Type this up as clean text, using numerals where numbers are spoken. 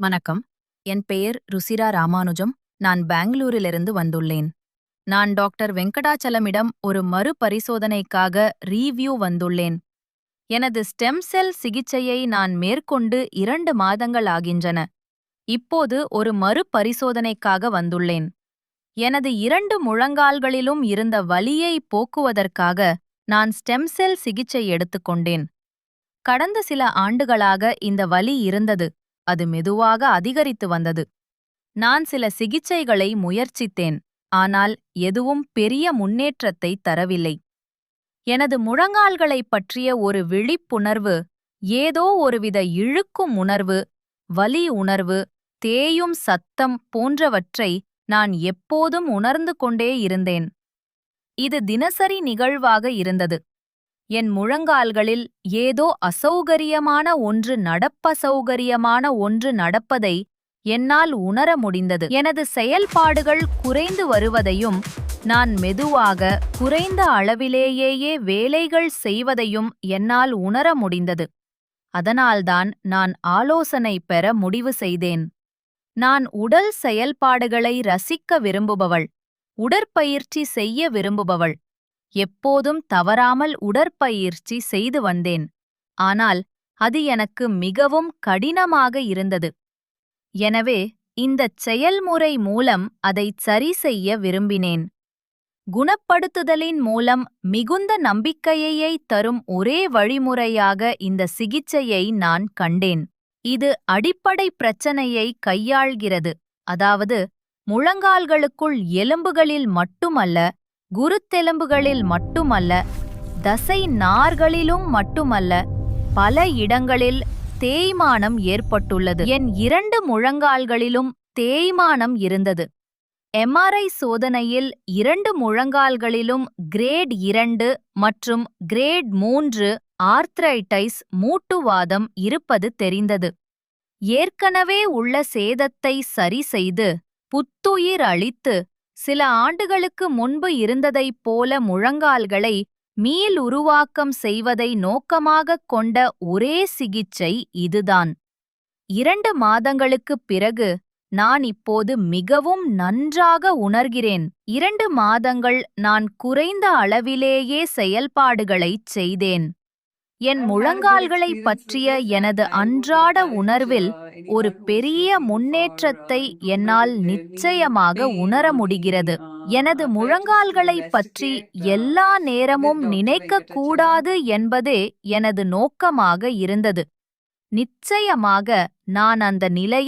வணக்கம். என் பெயர் ருசிரா ராமானுஜம். நான் பெங்களூரிலிருந்து வந்துள்ளேன். நான் டாக்டர் வெங்கடாச்சலமிடம் ஒரு மறுபரிசோதனைக்காக ரீவ்யூ வந்துள்ளேன். எனது ஸ்டெம் செல் சிகிச்சையை நான் மேற்கொண்டு 2 மாதங்கள் ஆகின்றன. இப்போது ஒரு மறுபரிசோதனைக்காக வந்துள்ளேன். எனது 2 முழங்கால்களிலும் இருந்த வலியை போக்குவதற்காக நான் ஸ்டெம் செல் சிகிச்சை எடுத்துக்கொண்டேன். கடந்த சில ஆண்டுகளாக இந்த வலி இருந்தது. அது மெதுவாக அதிகரித்து வந்தது. நான் சில சிகிச்சைகளை முயற்சித்தேன், ஆனால் எதுவும் பெரிய முன்னேற்றத்தை தரவில்லை. எனது முழங்கால்களைப் பற்றிய ஒரு விழிப்புணர்வு, ஏதோ ஒருவித இழுக்கும் உணர்வு, வலி உணர்வு, தேயும் சத்தம் போன்றவற்றை நான் எப்போதும் உணர்ந்து கொண்டே இருந்தேன். இது தினசரி நிகழ்வாக இருந்தது. என் முழங்கால்களில் ஏதோ அசௌகரியமான ஒன்று நடப்பதை என்னால் உணர முடிந்தது. எனது செயல்பாடுகள் குறைந்து வருவதையும் நான் மெதுவாக குறைந்த அளவிலேயே வேலைகள் செய்வதையும் என்னால் உணர முடிந்தது. அதனால்தான் நான் ஆலோசனை பெற முடிவு செய்தேன். நான் உடல் செயல்பாடுகளை ரசிக்க விரும்புபவள், உடற்பயிற்சி செய்ய விரும்புபவள். எப்போதும் தவறாமல் உடற்பயிற்சி செய்து வந்தேன். ஆனால் அது எனக்கு மிகவும் கடினமாக இருந்தது. எனவே இந்தச் செயல்முறை மூலம் அதைச் சரிசெய்ய விரும்பினேன். குணப்படுத்துதலின் மூலம் மிகுந்த நம்பிக்கையை தரும் ஒரே வழிமுறையாக இந்த சிகிச்சையை நான் கண்டேன். இது அடிப்படை பிரச்சனையை கையாள்கிறது, அதாவது முழங்கால்களுக்குள் எலும்புகளில் மட்டுமல்ல, குருத்தெலும்புகளில் மட்டுமல்ல, தசை நார்களிலும் மட்டுமல்ல, பல இடங்களில் தேய்மானம் ஏற்பட்டுள்ளது. என் 2 முழங்கால்களிலும் தேய்மானம் இருந்தது. எம்ஆர்ஐ சோதனையில் 2 முழங்கால்களிலும் கிரேட் 2 மற்றும் கிரேட் 3 ஆர்த்ரைட்டிஸ் மூட்டுவாதம் இருப்பது தெரிந்தது. ஏற்கனவே உள்ள சேதத்தை சரிசெய்து புத்துயிர் அளித்து சில ஆண்டுகளுக்கு முன்பு இருந்ததைப் போல முழங்கால்களை மீளுருவாக்கம் செய்வதை நோக்கமாகக் கொண்ட ஒரே சிகிச்சை இதுதான். 2 மாதங்களுக்குப் பிறகு நான் இப்போது மிகவும் நன்றாக உணர்கிறேன். 2 மாதங்கள் நான் குறைந்த அளவிலேயே செயல்பாடுகளைச் செய்தேன். என் முழங்கால்களைப் பற்றிய எனது அன்றாட உணர்வில் ஒரு பெரிய முன்னேற்றத்தை என்னால் நிச்சயமாக உணர முடிகிறது. எனது முழங்கால்களைப் பற்றி எல்லா நேரமும் நினைக்கக்கூடாது என்பதே எனது நோக்கமாக இருந்தது. நிச்சயமாக நான் அந்த நிலையை